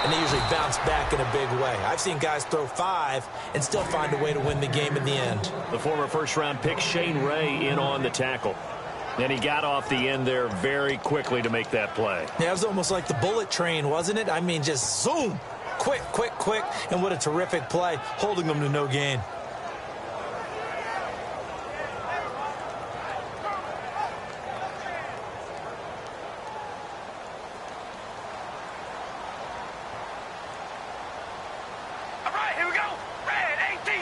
and they usually bounce back in a big way. I've seen guys throw 5 and still find a way to win the game in the end. The former first-round pick Shane Ray in on the tackle. And he got off the end there very quickly to make that play. Yeah, it was almost like the bullet train, wasn't it? I mean, just zoom. Quick, quick, quick. And what a terrific play, holding them to no gain. All right, here we go. Red 18.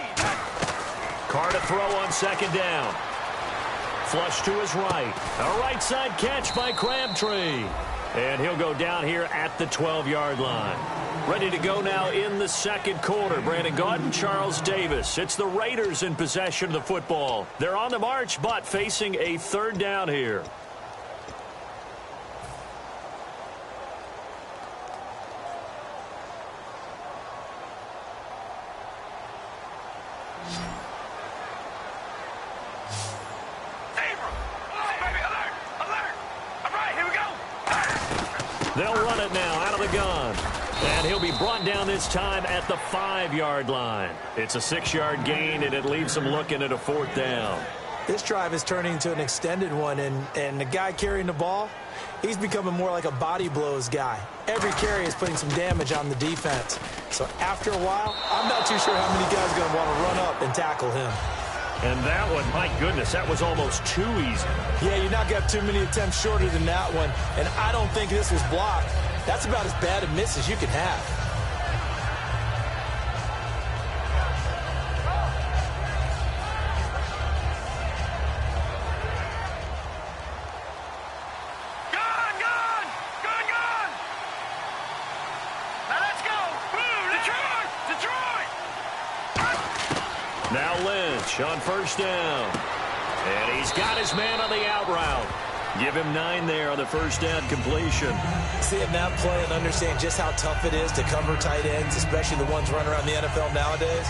Carr to throw on second down. Flush to his right. A right side catch by Crabtree. And he'll go down here at the 12-yard line. Ready to go now in the second quarter. Brandon Gaudin, Charles Davis. It's the Raiders in possession of the football. They're on the march, but facing a third down here. They'll run it now out of the gun. And he'll be brought down this time at the 5-yard line. It's a 6-yard gain, and it leaves them looking at a fourth down. This drive is turning into an extended one, and the guy carrying the ball, he's becoming more like a body blows guy. Every carry is putting some damage on the defense. So after a while, I'm not too sure how many guys are going to want to run up and tackle him. And that one, my goodness, that was almost too easy. Yeah, you're not going to have too many attempts shorter than that one. And I don't think this was blocked. That's about as bad a miss as you can have. Gone! Now let's go! Boom! Detroit! Now Lynch on first down. And he's got his man on the out route. Give him 9 there on the first down completion. Seeing that play and understand just how tough it is to cover tight ends, especially the ones running around the NFL nowadays,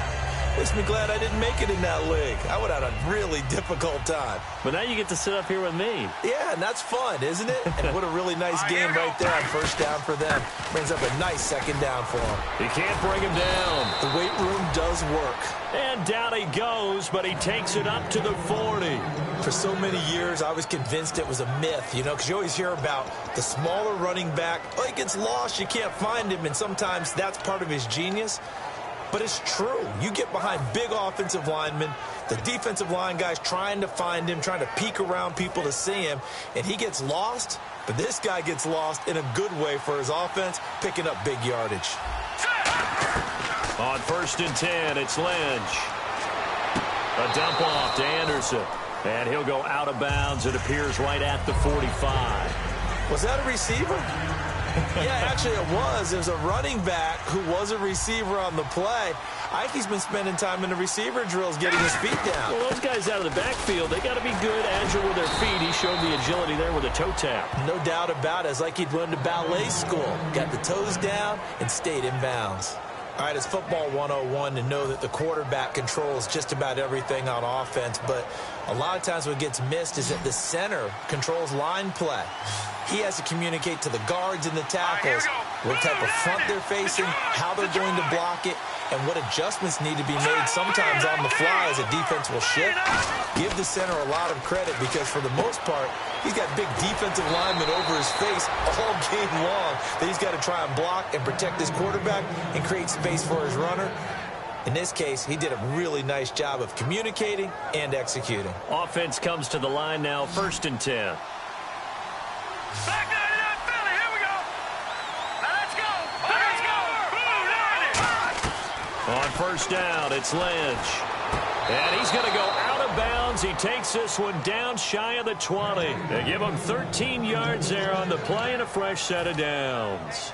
makes me glad I didn't make it in that league. I would have had a really difficult time. But now you get to sit up here with me. Yeah, and that's fun, isn't it? And what a really nice game right there on first down for them. Brings up a nice second down for them. He can't bring him down. The weight room does work. And down he goes, but he takes it up to the 40. For so many years, I was convinced it was a myth, you know, because you always hear about the smaller running back. Oh, he gets lost, you can't find him, and sometimes that's part of his genius. But it's true. You get behind big offensive linemen, the defensive line guys trying to find him, trying to peek around people to see him, and he gets lost. But this guy gets lost in a good way for his offense, picking up big yardage. On first and 10, it's Lynch. A dump off to Anderson. And he'll go out of bounds. It appears right at the 45. Was that a receiver? Yeah, actually it was. It was a running back who was a receiver on the play. I think he's been spending time in the receiver drills getting his feet down. Well, those guys out of the backfield, they got to be good, agile with their feet. He showed the agility there with a toe tap. No doubt about it. It's like he'd went to ballet school. Got the toes down and stayed in bounds. All right, it's football 101 to know that the quarterback controls just about everything on offense, but a lot of times what gets missed is that the center controls line play. He has to communicate to the guards and the tackles what type of front they're facing, how they're going to block it, and what adjustments need to be made sometimes on the fly as a defense will shift. Give the center a lot of credit because for the most part, he's got big defensive linemen over his face all game long that he's got to try and block and protect his quarterback and create space for his runner. In this case, he did a really nice job of communicating and executing. Offense comes to the line now, first and 10. Back to Philly, here we go. Now let's go. Let's go. Boom, On first down, it's Lynch. And he's going to go out of bounds. He takes this one down shy of the 20. They give him 13 yards there on the play and a fresh set of downs.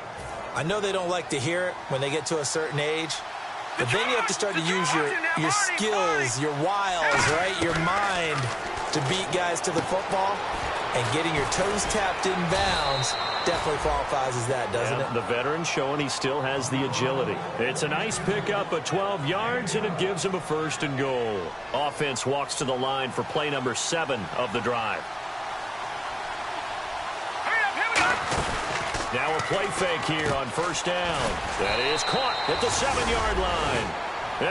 I know they don't like to hear it when they get to a certain age, but then you have to start to use your skills, your wiles, right, your mind to beat guys to the football. And getting your toes tapped in bounds definitely qualifies as that, doesn't it? The veteran showing he still has the agility. It's a nice pickup of 12 yards, and it gives him a first and goal. Offense walks to the line for play number 7 of the drive. Now a play fake here on first down. That is caught at the 7-yard line.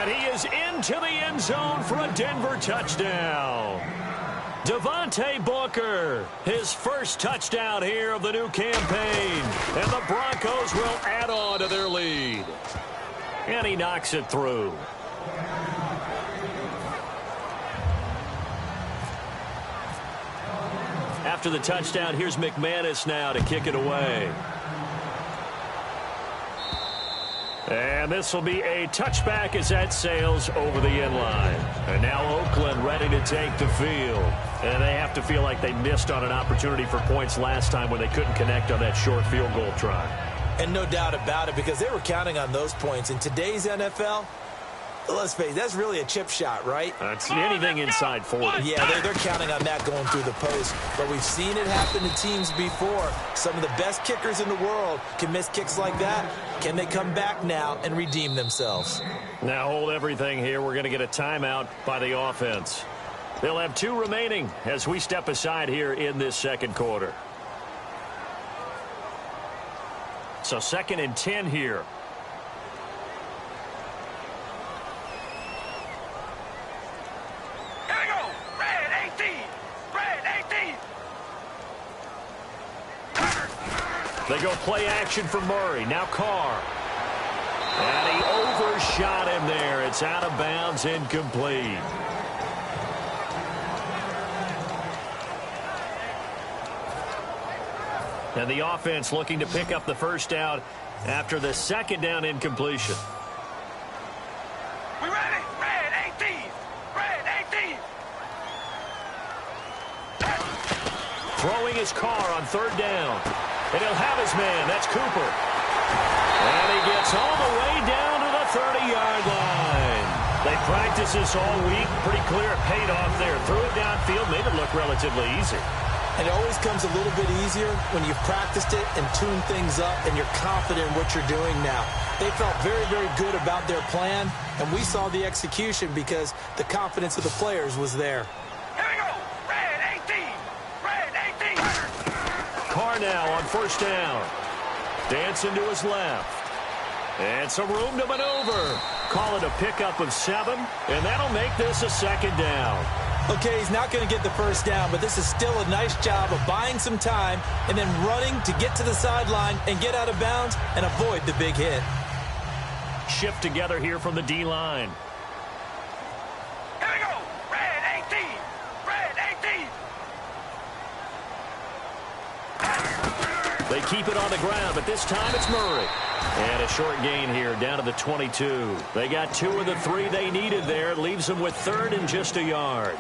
And he is into the end zone for a Denver touchdown. Devontae Booker, his first touchdown here of the new campaign. And the Broncos will add on to their lead. And he knocks it through. After the touchdown, here's Mgaines now to kick it away. And this will be a touchback as that sails over the end line. And now Oakland ready to take the field. And they have to feel like they missed on an opportunity for points last time when they couldn't connect on that short field goal try. And no doubt about it, because they were counting on those points. In today's NFL, let's face it, that's really a chip shot, right? That's anything inside 40. Yeah, they're counting on that going through the post. But we've seen it happen to teams before. Some of the best kickers in the world can miss kicks like that. Can they come back now and redeem themselves? Now hold everything here. We're going to get a timeout by the offense. They'll have 2 remaining as we step aside here in this second quarter. So 2nd and 10 here. Here we go. Red 18. Red 18. They go play action for Murray. Now Carr. And he overshot him there. It's out of bounds, incomplete. And the offense looking to pick up the first down after the 2nd down incompletion. We ready? Red 18. Red 18. Throwing his car on 3rd down. And he'll have his man. That's Cooper. And he gets all the way down to the 30-yard line. They practiced this all week. Pretty clear it paid off there. Threw it downfield, made it look relatively easy. And it always comes a little bit easier when you've practiced it and tuned things up and you're confident in what you're doing now. They felt very, very good about their plan, and we saw the execution because the confidence of the players was there. Here we go. Red 18. Red 18. Carr now on 1st down. Dancing to his left. And some room to maneuver. Call it a pickup of 7, and that'll make this a 2nd down. Okay, he's not going to get the first down, but this is still a nice job of buying some time and then running to get to the sideline and get out of bounds and avoid the big hit. Shift together here from the D-line. Here we go. Red 18. Red 18. They keep it on the ground, but this time it's Murray. And a short gain here down to the 22. They got 2 of the 3 they needed there. Leaves them with 3rd and just a yard.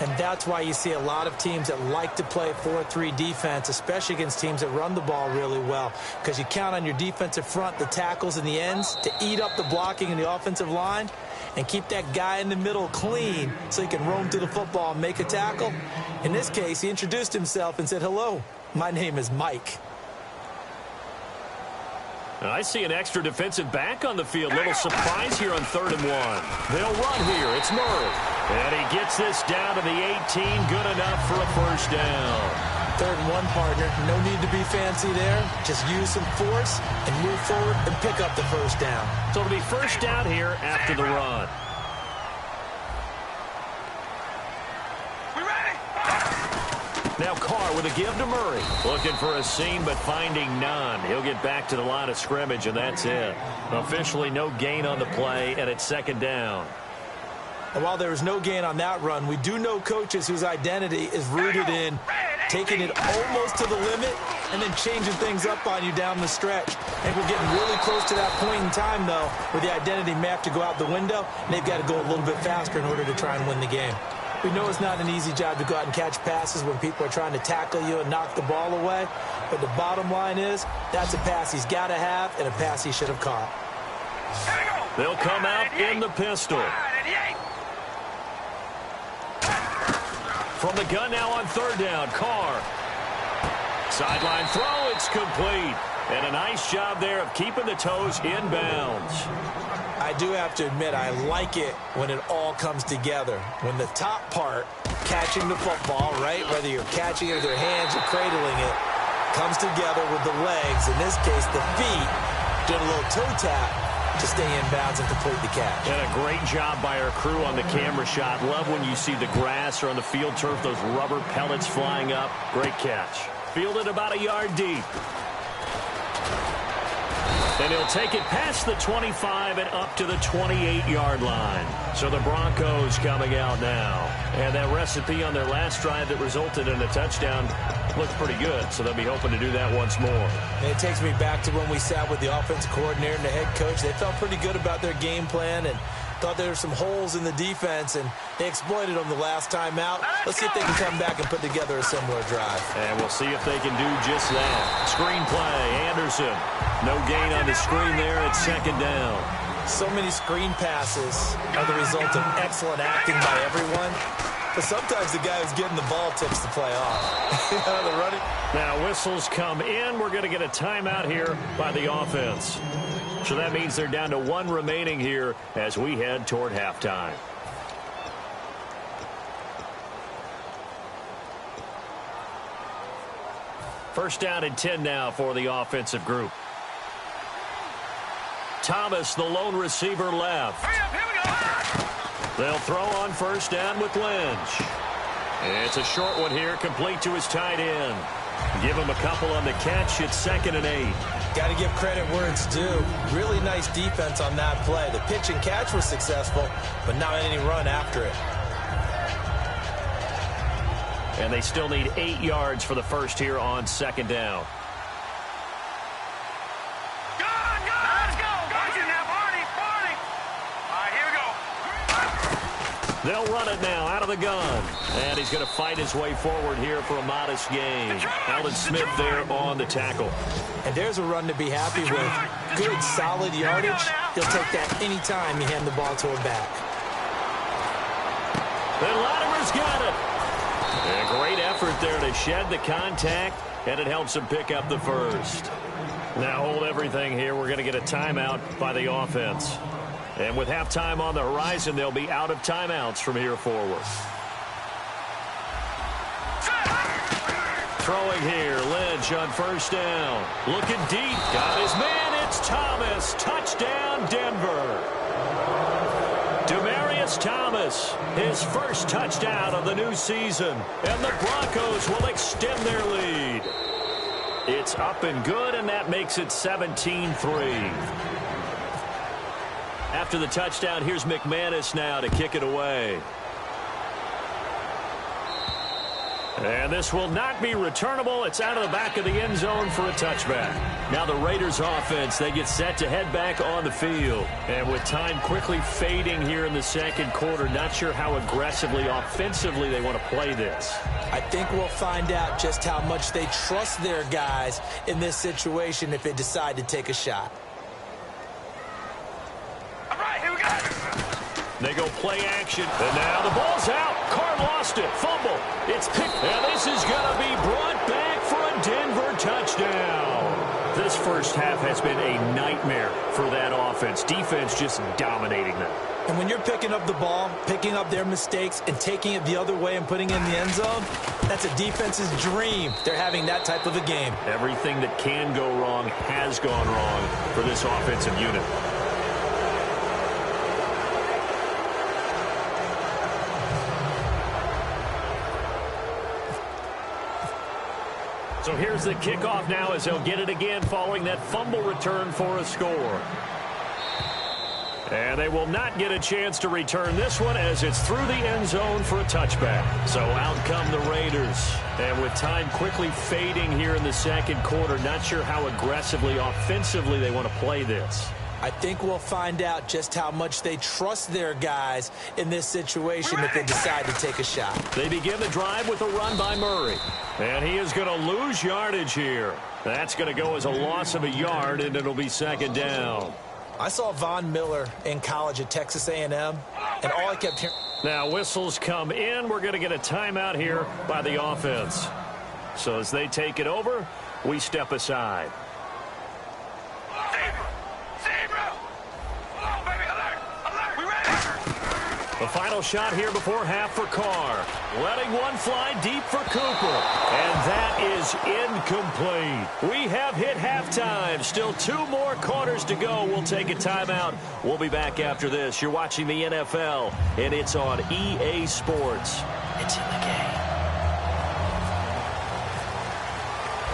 And that's why you see a lot of teams that like to play 4-3 defense, especially against teams that run the ball really well, because you count on your defensive front, the tackles and the ends, to eat up the blocking in the offensive line and keep that guy in the middle clean so he can roam through the football and make a tackle. In this case, he introduced himself and said, "Hello, my name is Mike." I see an extra defensive back on the field. Little surprise here on 3rd and 1. They'll run here. It's Murray. And he gets this down to the 18. Good enough for a first down. 3rd and 1, partner. No need to be fancy there. Just use some force and move forward and pick up the first down. So it'll be first down here after the run. We ready? Now Carr with a give to Murray. Looking for a seam, but finding none. He'll get back to the line of scrimmage, and that's it. Officially no gain on the play, and it's 2nd down. And while there was no gain on that run, we do know coaches whose identity is rooted in taking it almost to the limit and then changing things up on you down the stretch. I think we're getting really close to that point in time, though, where the identity may have to go out the window, and they've got to go a little bit faster in order to try and win the game. We know it's not an easy job to go out and catch passes when people are trying to tackle you and knock the ball away. But the bottom line is that's a pass he's got to have and a pass he should have caught. They'll come out in the pistol. From the gun now on 3rd down, Carr. Sideline throw, it's complete. And a nice job there of keeping the toes in bounds. I do have to admit, I like it when it all comes together. When the top part, catching the football, right, whether you're catching it with your hands or cradling it, Comes together with the legs, in this case the feet, doing a little toe tap to stay in bounds and complete the catch. And a great job by our crew on the camera shot. Love when you see the grass or on the field turf, those rubber pellets flying up. Great catch. Fielded about a yard deep. And he'll take it past the 25 and up to the 28-yard line. So the Broncos coming out now. And that recipe on their last drive that resulted in a touchdown looked pretty good. So they'll be hoping to do that once more. And it takes me back to when we sat with the offensive coordinator and the head coach. They felt pretty good about their game plan and thought there were some holes in the defense, and they exploited them the last time out. Let's see if they can come back and put together a similar drive. And we'll see if they can do just that. Screen play, Anderson. No gain on the screen there. It's second down. So many screen passes are the result of excellent acting by everyone. But sometimes the guy who's getting the ball takes the play off. The running. Now whistles come in. We're going to get a timeout here by the offense. So that means they're down to one remaining here as we head toward halftime. First down and 10 now for the offensive group. Thomas, the lone receiver, left. They'll throw on first down with Lynch. It's a short one here, complete to his tight end. Give him a couple on the catch. It's 2nd and 8. Got to give credit where it's due. Really nice defense on that play. The pitch and catch was successful, but not any run after it. And they still need 8 yards for the first here on 2nd down. They'll run it now out of the gun. And he's going to fight his way forward here for a modest gain. Alden Smith there on the tackle. And there's a run to be happy with. Good, solid yardage. He'll take that anytime you hand the ball to him back. And Latimer's got it. And a great effort there to shed the contact, and it helps him pick up the first. Now hold everything here. We're going to get a timeout by the offense. And with halftime on the horizon, they'll be out of timeouts from here forward. Throwing here, Lynch on first down. Looking deep, got his man, it's Thomas. Touchdown, Denver. Demaryius Thomas, his first touchdown of the new season. And the Broncos will extend their lead. It's up and good, and that makes it 17-3. After the touchdown, here's Mgaines now to kick it away. And this will not be returnable. It's out of the back of the end zone for a touchback. Now the Raiders offense, they get set to head back on the field. And with time quickly fading here in the second quarter, not sure how aggressively, offensively they want to play this. I think we'll find out just how much they trust their guys in this situation if they decide to take a shot. They go play action, and now the ball's out. Carr lost it. Fumble. It's picked. And this is going to be brought back for a Denver touchdown. This first half has been a nightmare for that offense. Defense just dominating them. And when you're picking up the ball, picking up their mistakes, and taking it the other way and putting it in the end zone, that's a defense's dream. They're having that type of a game. Everything that can go wrong has gone wrong for this offensive unit. So here's the kickoff now as they'll get it again following that fumble return for a score. And they will not get a chance to return this one as it's through the end zone for a touchback. So out come the Raiders. And with time quickly fading here in the second quarter, not sure how aggressively, offensively they want to play this. I think we'll find out just how much they trust their guys in this situation if they decide to take a shot. They begin the drive with a run by Murray. And he is going to lose yardage here. That's going to go as a loss of a yard, and it'll be second down. I saw Von Miller in college at Texas A&M, and all I kept hearing... Now whistles come in. We're going to get a timeout here by the offense. So as they take it over, we step aside. The final shot here before half for Carr. Letting one fly deep for Cooper. And that is incomplete. We have hit halftime. Still 2 more quarters to go. We'll take a timeout. We'll be back after this. You're watching the NFL, and it's on EA Sports. It's in the game.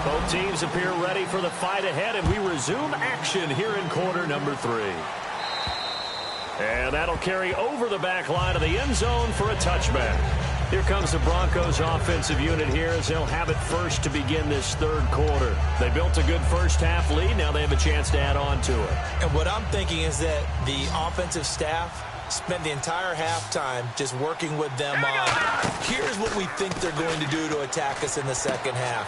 Both teams appear ready for the fight ahead, and we resume action here in quarter number 3. And that'll carry over the back line of the end zone for a touchback. Here comes the Broncos offensive unit here as they'll have it first to begin this third quarter. They built a good first half lead. Now they have a chance to add on to it. And what I'm thinking is that the offensive staff spent the entire halftime just working with them on, here's what we think they're going to do to attack us in the second half.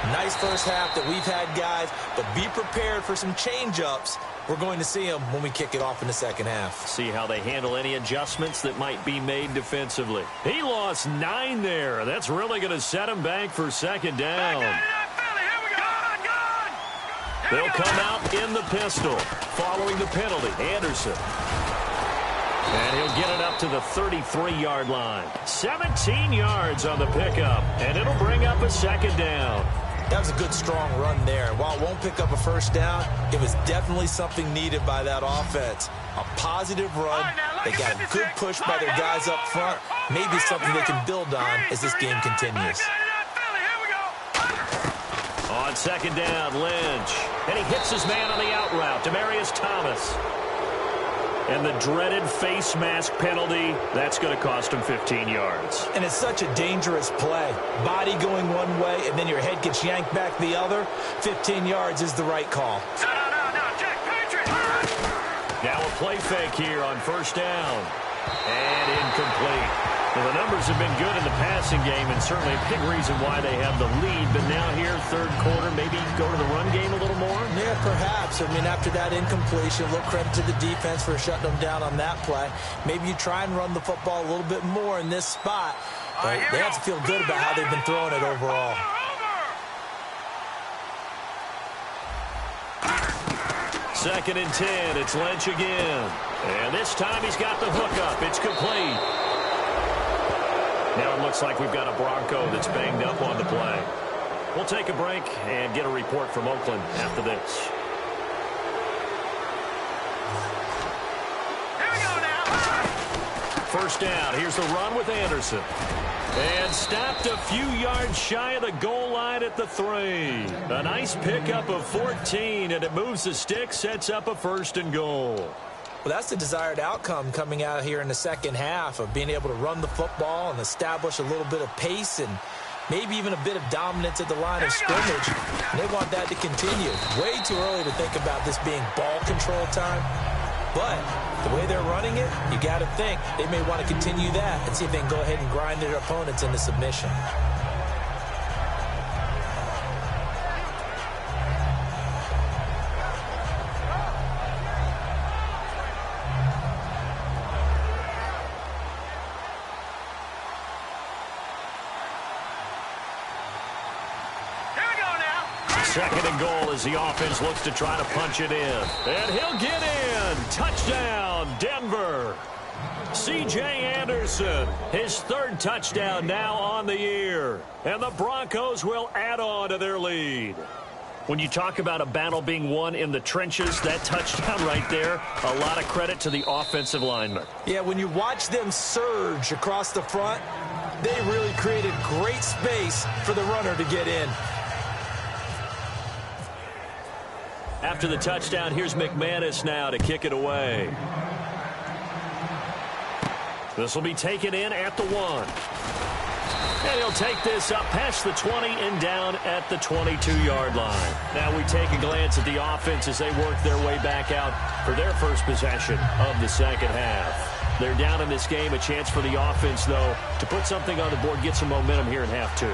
Nice first half that we've had, guys, but be prepared for some change-ups. We're going to see them when we kick it off in the second half. See how they handle any adjustments that might be made defensively. He lost 9 there. That's really going to set him back for second down. They'll come out in the pistol following the penalty. Anderson. And he'll get it up to the 33-yard line. 17 yards on the pickup, and it'll bring up a second down. That was a good, strong run there. And while it won't pick up a first down, it was definitely something needed by that offense. A positive run. They got a good push by their guys up front. Maybe something they can build on as this game continues. On second down, Lynch. And he hits his man on the out route, Demaryius Thomas. And the dreaded face mask penalty, that's going to cost him 15 yards. And it's such a dangerous play. Body going one way, and then your head gets yanked back the other. 15 yards is the right call. No, Jack Patriot. Now a play fake here on first down. And incomplete. Well, the numbers have been good in the passing game, and certainly a big reason why they have the lead. But now here, third quarter, maybe go to the run game a little more? Yeah, perhaps. I mean, after that incompletion, a little credit to the defense for shutting them down on that play. Maybe you try and run the football a little bit more in this spot. But they have to feel good about how they've been throwing it overall. Second and 10, it's Lynch again. And this time he's got the hook up. It's complete. Now it looks like we've got a Bronco that's banged up on the play. We'll take a break and get a report from Oakland after this. Here we go now. First down. Here's the run with Anderson. And stopped a few yards shy of the goal line at the 3. A nice pickup of 14, and it moves the stick, sets up a first and goal. Well, that's the desired outcome coming out here in the second half of being able to run the football and establish a little bit of pace and maybe even a bit of dominance at the line of scrimmage. And they want that to continue. Way too early to think about this being ball control time. But the way they're running it, you got to think they may want to continue that and see if they can go ahead and grind their opponents into submission. Second and goal as the offense looks to try to punch it in. And he'll get in. Touchdown, Denver. C.J. Anderson, his third touchdown now on the year. And the Broncos will add on to their lead. When you talk about a battle being won in the trenches, that touchdown right there, a lot of credit to the offensive linemen. Yeah, when you watch them surge across the front, they really created great space for the runner to get in. After the touchdown, here's Mgaines now to kick it away. This will be taken in at the 1. And he'll take this up past the 20 and down at the 22-yard line. Now we take a glance at the offense as they work their way back out for their first possession of the second half. They're down in this game. A chance for the offense, though, to put something on the board, get some momentum here in half 2.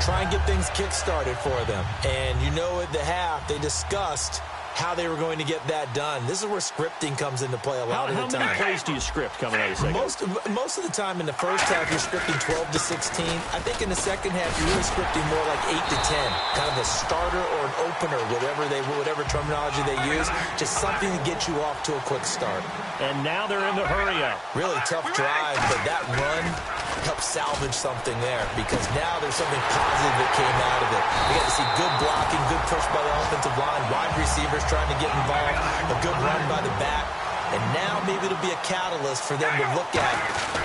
Try and get things kick-started for them. And you know at the half, they discussed how they were going to get that done. This is where scripting comes into play a lot of the time. How many plays do you script coming out of the second? Most of the time in the first half, you're scripting 12 to 16. I think in the second half, you're really scripting more like 8 to 10. Kind of a starter or an opener, whatever terminology they use. Just something to get you off to a quick start. And now they're in the hurry-up. Really tough drive, but that run helped salvage something there because now there's something positive that came out of it. We got to see good blocking, good push by the offensive line, wide receivers trying to get involved, a good run by the back, and now maybe it'll be a catalyst for them to look at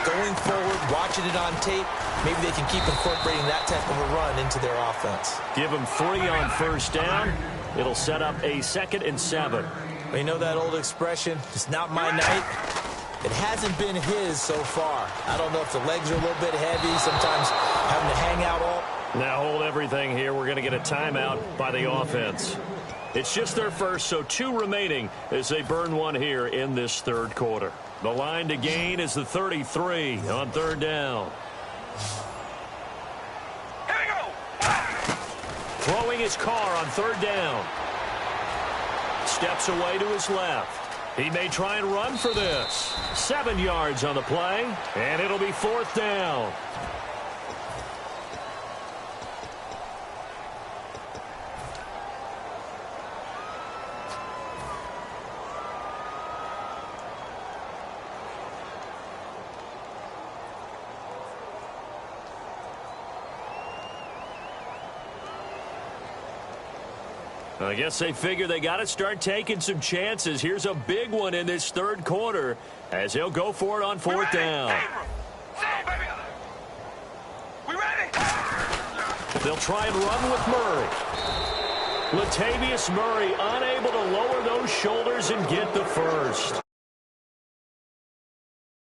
going forward, watching it on tape. Maybe they can keep incorporating that type of a run into their offense. Give them 3 on first down. It'll set up a 2nd and 7. Well, you know that old expression, it's not my night. It hasn't been his so far. I don't know if the legs are a little bit heavy, sometimes having to hang out all. Now hold everything here. We're going to get a timeout by the offense. It's just their first, so 2 remaining as they burn 1 here in this third quarter. The line to gain is the 33 on third down. Here we go. Throwing his car on third down. Steps away to his left. He may try and run for this. 7 yards on the play, and it'll be 4th down. I guess they figure they got to start taking some chances. Here's a big one in this third quarter as he'll go for it on 4th down. We ready? They'll try and run with Murray. Latavius Murray unable to lower those shoulders and get the first.